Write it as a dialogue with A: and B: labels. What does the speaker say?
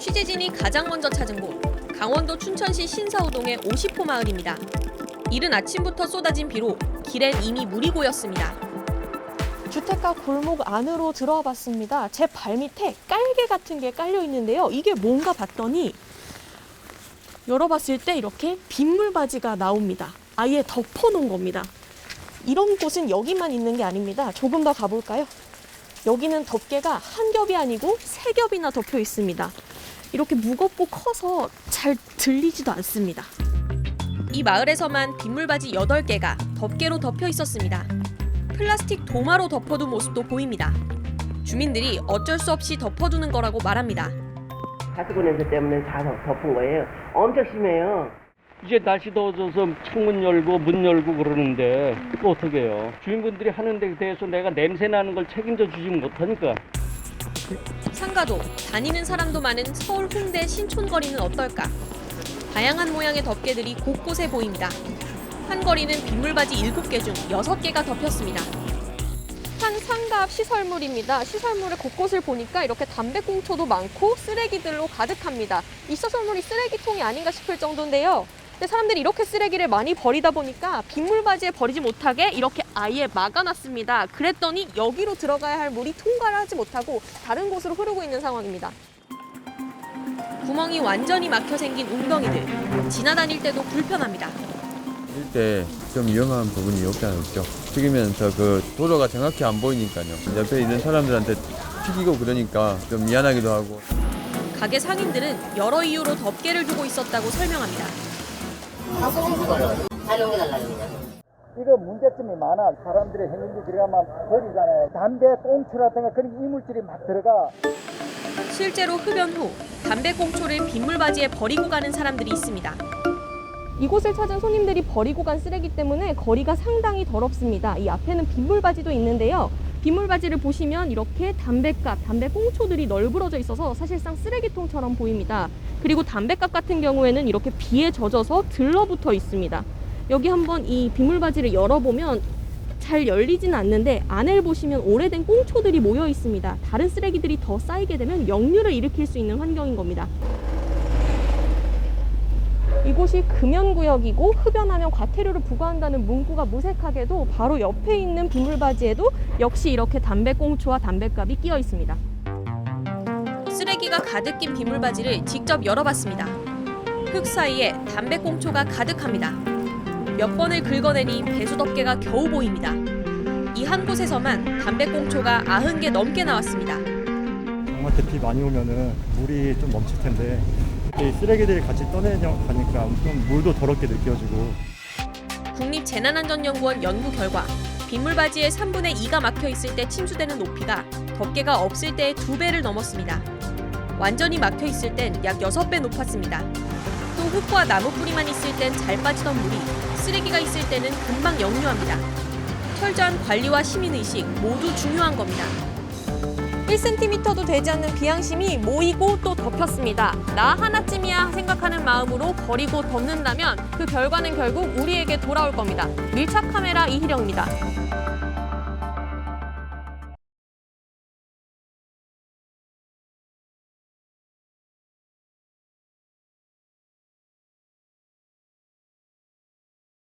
A: 취재진이 가장 먼저 찾은 곳, 강원도 춘천시 신사호동의 50호 마을입니다. 이른 아침부터 쏟아진 비로 길엔 이미 물이 고였습니다.
B: 주택가 골목 안으로 들어와 봤습니다. 제 발밑에 깔개 같은 게 깔려 있는데요. 이게 뭔가 봤더니 열어봤을 때 이렇게 빗물바지가 나옵니다. 아예 덮어놓은 겁니다. 이런 곳은 여기만 있는 게 아닙니다. 조금 더 가볼까요? 여기는 덮개가 한 겹이 아니고 세 겹이나 덮여 있습니다. 이렇게 무겁고 커서 잘 들리지도 않습니다.
A: 이 마을에서만 빗물바지 8개가 덮개로 덮여 있었습니다. 플라스틱 도마로 덮어둔 모습도 보입니다. 주민들이 어쩔 수 없이 덮어두는 거라고 말합니다.
C: 가스고 냄새 때문에 다 덮은 거예요. 엄청 심해요.
D: 이제 날씨 더워져서 창문 열고 문 열고 그러는데 또 어떻게 해요? 주민분들이 하는 데 대해서 내가 냄새 나는 걸 책임져 주지 못하니까.
A: 상가도 다니는 사람도 많은 서울 홍대 신촌거리는 어떨까? 다양한 모양의 덮개들이 곳곳에 보입니다. 한 거리는 빗물바지 7개 중 6개가 덮였습니다.
B: 한 상가 앞 시설물입니다. 시설물의 곳곳을 보니까 이렇게 담배꽁초도 많고 쓰레기들로 가득합니다. 이 시설물이 쓰레기통이 아닌가 싶을 정도인데요. 근데 사람들이 이렇게 쓰레기를 많이 버리다 보니까 빗물바지에 버리지 못하게 이렇게 아예 막아놨습니다. 그랬더니 여기로 들어가야 할 물이 통과를 하지 못하고 다른 곳으로 흐르고 있는 상황입니다.
A: 구멍이 완전히 막혀 생긴 웅덩이들. 지나다닐 때도 불편합니다.
E: 때 좀 위험한 부분이 없지 않아 있죠. 튀기면 그 도로가 정확히 안 보이니까요. 옆에 있는 사람들한테 튀기고 그러니까 좀 미안하기도 하고.
A: 가게 상인들은 여러 이유로 덮개를 두고 있었다고 설명합니다.
F: 이거 문제점이 많아. 사람들이 행인지 들어가면 버리잖아요. 담배, 꽁초라든가 그런 이물질이 막 들어가.
A: 실제로 흡연 후 담배꽁초를 빗물바지에 버리고 가는 사람들이 있습니다.
B: 이곳을 찾은 손님들이 버리고 간 쓰레기 때문에 거리가 상당히 더럽습니다. 이 앞에는 빗물바지도 있는데요. 빗물바지를 보시면 이렇게 담배갑, 담배꽁초들이 널브러져 있어서 사실상 쓰레기통처럼 보입니다. 그리고 담배갑 같은 경우에는 이렇게 비에 젖어서 들러붙어 있습니다. 여기 한번 이 빗물바지를 열어보면 잘 열리지는 않는데 안을 보시면 오래된 꽁초들이 모여 있습니다. 다른 쓰레기들이 더 쌓이게 되면 역류를 일으킬 수 있는 환경인 겁니다. 이곳이 금연구역이고 흡연하면 과태료를 부과한다는 문구가 무색하게도 바로 옆에 있는 빗물바지에도 역시 이렇게 담배꽁초와 담배갑이 끼어 있습니다.
A: 쓰레기가 가득 낀 빗물바지를 직접 열어봤습니다. 흙 사이에 담배꽁초가 가득합니다. 몇 번을 긁어내니 배수덮개가 겨우 보입니다. 이 한 곳에서만 담배꽁초가 90개 넘게 나왔습니다.
G: 장마때 비 많이 오면은 물이 좀 넘칠 텐데 이 쓰레기들이 같이 떠내려가니까 좀 물도 더럽게 느껴지고.
A: 국립재난안전연구원 연구 결과 빗물바지의 3분의 2가 막혀 있을 때 침수되는 높이가 덮개가 없을 때의 2배를 넘었습니다. 완전히 막혀 있을 땐 약 6배 높았습니다. 또 흙과 나무 뿌리만 있을 땐 잘 빠지던 물이 쓰레기가 있을 때는 금방 역류합니다. 철저한 관리와 시민의식 모두 중요한 겁니다.
B: 1cm도 되지 않는 비양심이 모이고 또 덮였습니다. 나 하나쯤이야 생각하는 마음으로 버리고 덮는다면 그 결과는 결국 우리에게 돌아올 겁니다. 밀착 카메라 이희령입니다.